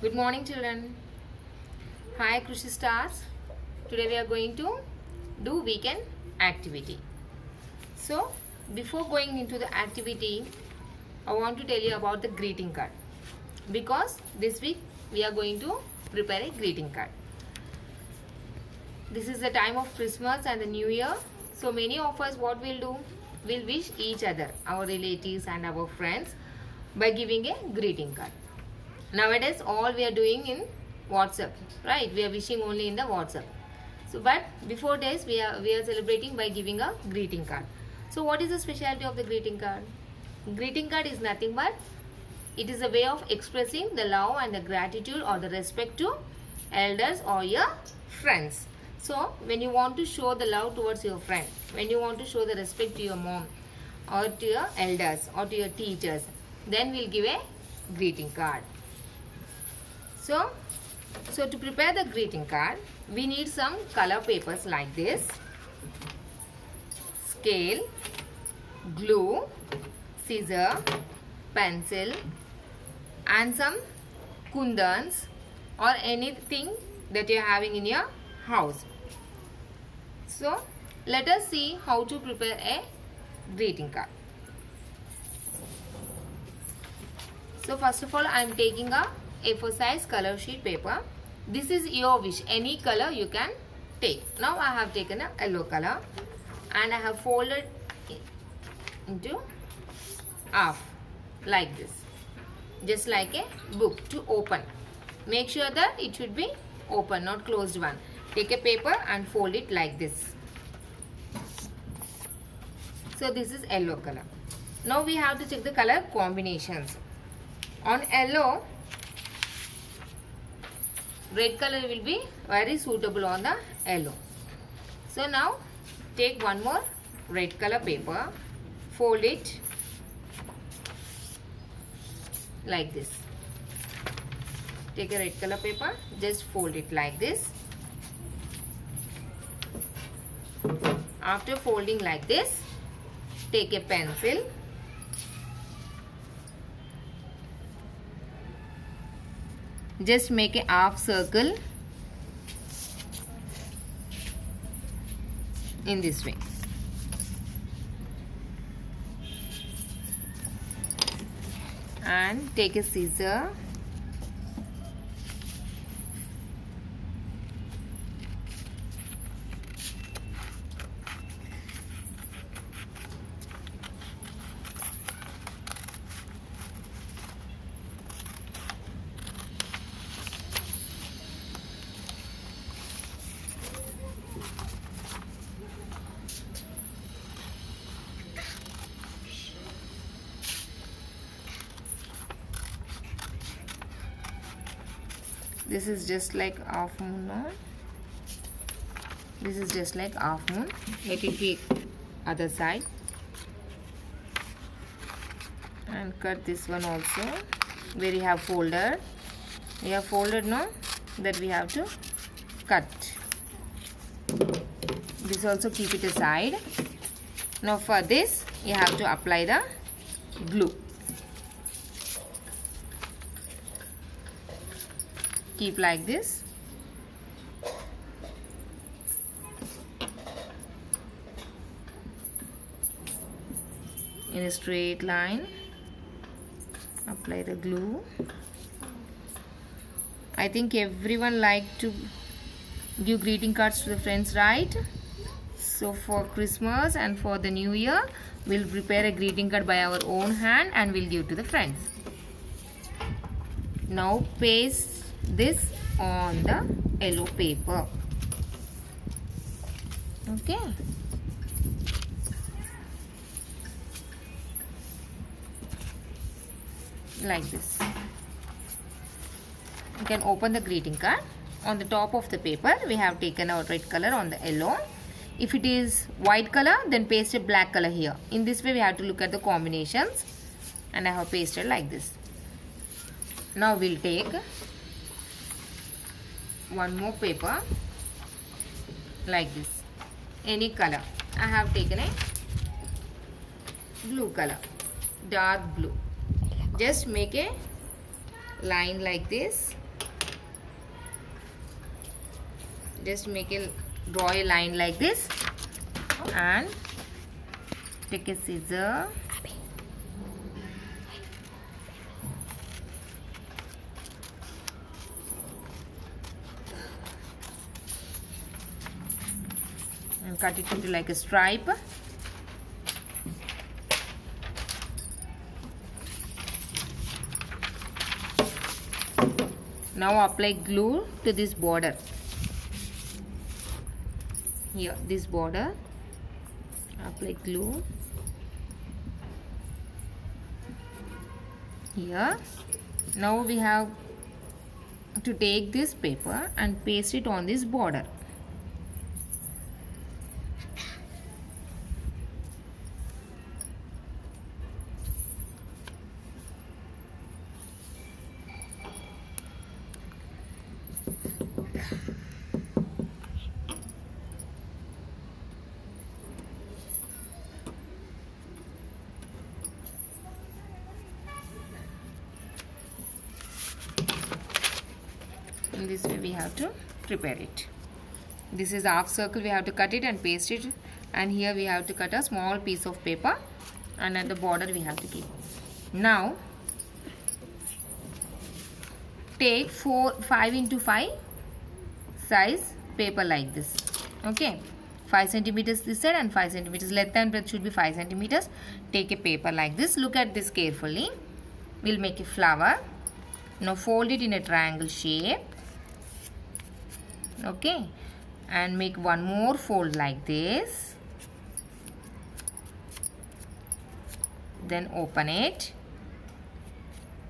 Good morning, children. Hi, Krushi Stars. Today we are going to do weekend activity. So, before going into the activity, I want to tell you about the greeting card. Because this week we are going to prepare a greeting card. This is the time of Christmas and the New Year. So, many of us what we'll do? We'll wish each other, our relatives and our friends, by giving a greeting card. Nowadays all we are doing in WhatsApp, right? We are wishing only in the WhatsApp. So but before days we are celebrating by giving a greeting card. So what is the specialty of the greeting card? Greeting card is nothing but it is a way of expressing the love and the gratitude or the respect to elders or your friends. So when you want to show the love towards your friend, when you want to show the respect to your mom or to your elders or to your teachers, then we'll give a greeting card. So to prepare the greeting card, we need some color papers like this, scale, glue, scissor, pencil and some kundans or anything that you are having in your house. So let us see how to prepare a greeting card. So first of all, I am taking a A4 size color sheet paper. This is your wish. Any color you can take. Now I have taken a yellow color and I have folded into half like this. Just like a book to open. Make sure that it should be open, not closed one. Take a paper and fold it like this. So this is yellow color. Now we have to check the color combinations. On yellow, red color will be very suitable on the yellow. So now take one more red color paper, fold it like this. Take a red color paper, just fold it like this. After folding like this, take a pencil. Just make a half circle in this way. And take a scissor. This is just like half moon, no? This is just like half moon. Let it be other side. And cut this one also. Where you have folded. We have folded, no? That we have to cut. This also keep it aside. Now for this, you have to apply the glue. Keep like this. In a straight line. Apply the glue. I think everyone like to give greeting cards to the friends, right? So for Christmas and for the New Year, we'll prepare a greeting card by our own hand and we'll give to the friends. Now paste this on the yellow paper. Okay. Like this. You can open the greeting card. On the top of the paper, we have taken out red color on the yellow. If it is white color, then paste a black color here. In this way, we have to look at the combinations. And I have pasted like this. Now we'll take one more paper like this, any color. I have taken a blue color, dark blue. Just make a line like this just draw a line like this and take a scissor and cut it into like a stripe. Now apply glue to this border. Here, this border, apply glue. Here, now we have to take this paper and paste it on this border. In this way we have to prepare it. This is half circle, we have to cut it and paste it, and here we have to cut a small piece of paper, and at the border we have to keep. Now take 5 into 5 size paper like this. Okay, 5 centimeters this side and 5 centimeters length and breadth should be 5 centimeters. Take a paper like this. Look at this carefully. We'll make a flower. Now fold it in a triangle shape. Okay, and make one more fold like this. Then open it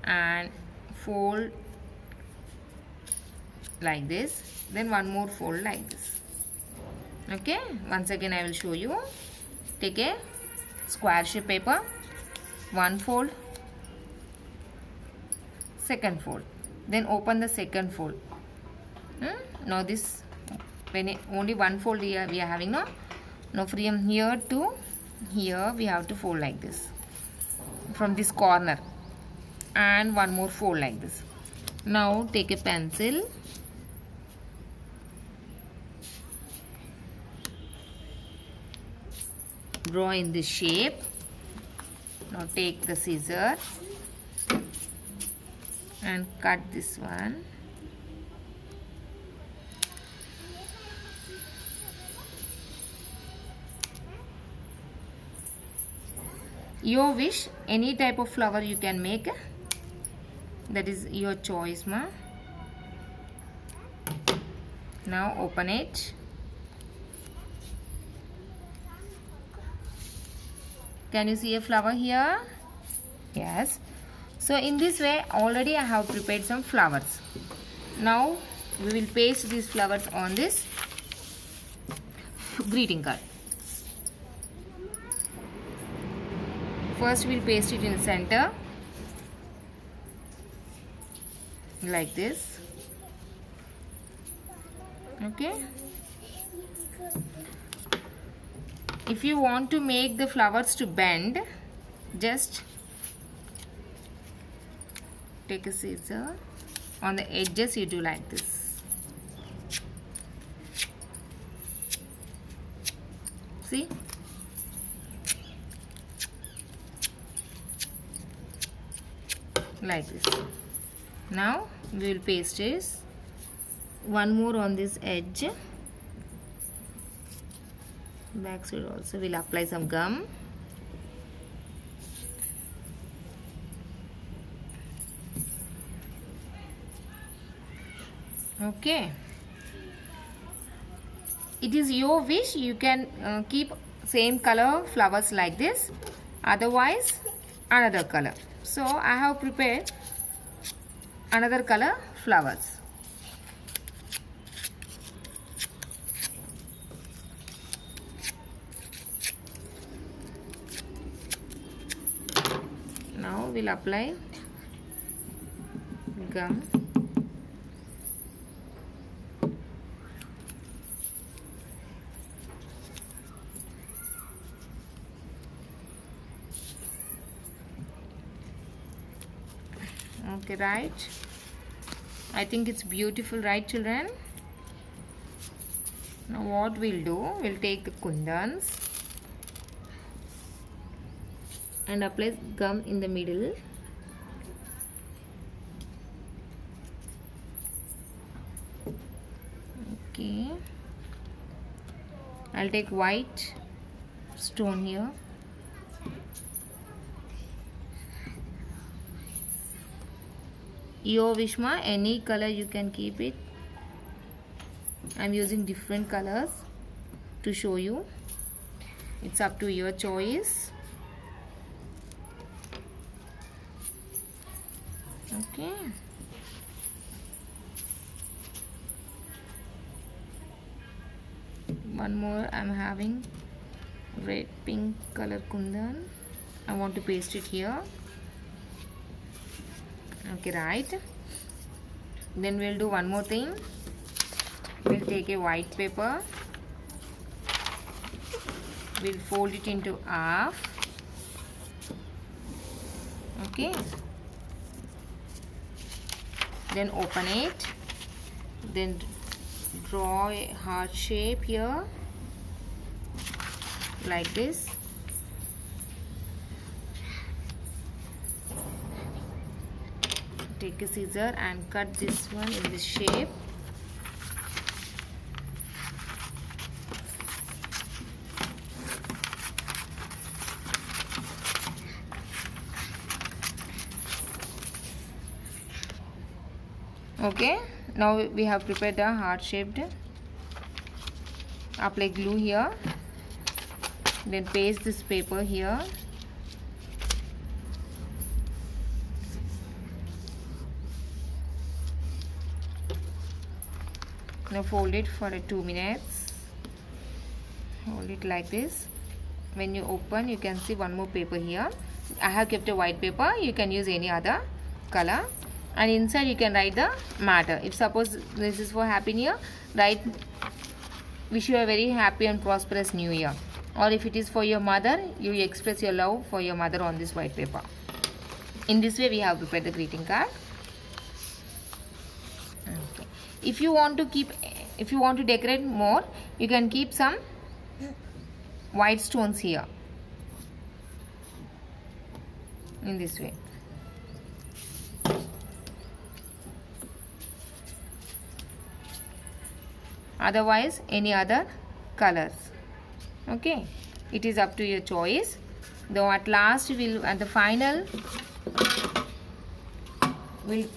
and fold like this. Then one more fold like this. Okay, once again I will show you. Take a square shape paper, one fold, second fold, then open the second fold. Now this, when only one fold here we are having, now from here to here we have to fold like this from this corner, and one more fold like this. Now take a pencil, draw in this shape. Now take the scissor and cut this one. Your wish, any type of flower you can make, that is your choice, ma. Now open it. Can you see a flower here? Yes. So in this way already I have prepared some flowers. Now we will paste these flowers on this greeting card. First we'll paste it in the center like this. Okay. If you want to make the flowers to bend, just take a scissor, on the edges you do like this. See? Like this. Now we will paste this one more on this edge. Back side also we'll apply some gum. Okay, it is your wish, you can keep same color flowers like this, otherwise another color. So I have prepared another color flowers. Now we'll apply gum. Okay, right? I think it's beautiful, right, children? Now what we'll do, we'll take the kundans and apply gum in the middle. Okay, I'll take white stone here. Your Vishma, any color you can keep it. I'm using different colors to show you. It's up to your choice. Okay. One more, I'm having red pink color kundan. I want to paste it here. Okay, right. Then we'll do one more thing. We'll take a white paper. We'll fold it into half. Okay. Then open it. Then draw a heart shape here. Like this. Take a scissor and cut this one in this shape. Okay, now we have prepared the heart shaped. Apply glue here, then paste this paper here. Now fold it for 2 minutes. Hold it like this. When you open, you can see one more paper here. I have kept a white paper. You can use any other color. And inside you can write the matter. If suppose this is for Happy New Year, write wish you a very happy and prosperous new year. Or if it is for your mother, you express your love for your mother on this white paper. In this way we have prepared the greeting card. Okay. If you want to decorate more, you can keep some white stones here. In this way. Otherwise any other colors. Okay, it is up to your choice. Though at last at the final we'll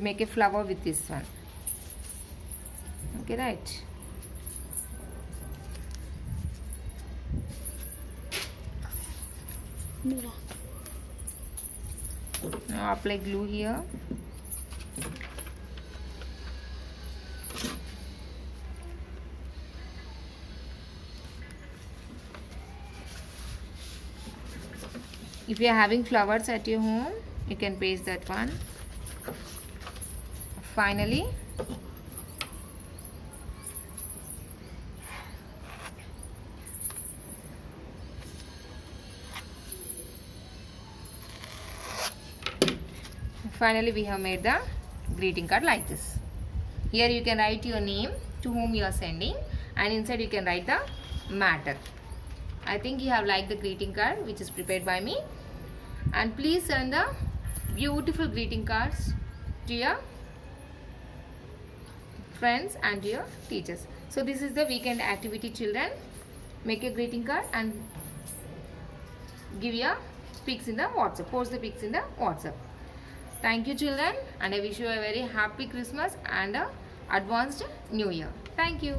make a flower with this one. Okay, right. Now apply glue here. If you are having flowers at your home, you can paste that one. Finally, we have made the greeting card like this. Here you can write your name, to whom you are sending, and inside you can write the matter. I think you have liked the greeting card which is prepared by me, and please send the beautiful greeting cards to your friends and to your teachers. So this is the weekend activity, children. Make a greeting card and give your pics in the WhatsApp. Post the pics in the WhatsApp. Thank you, children, and I wish you a very happy Christmas and a advanced New Year. Thank you.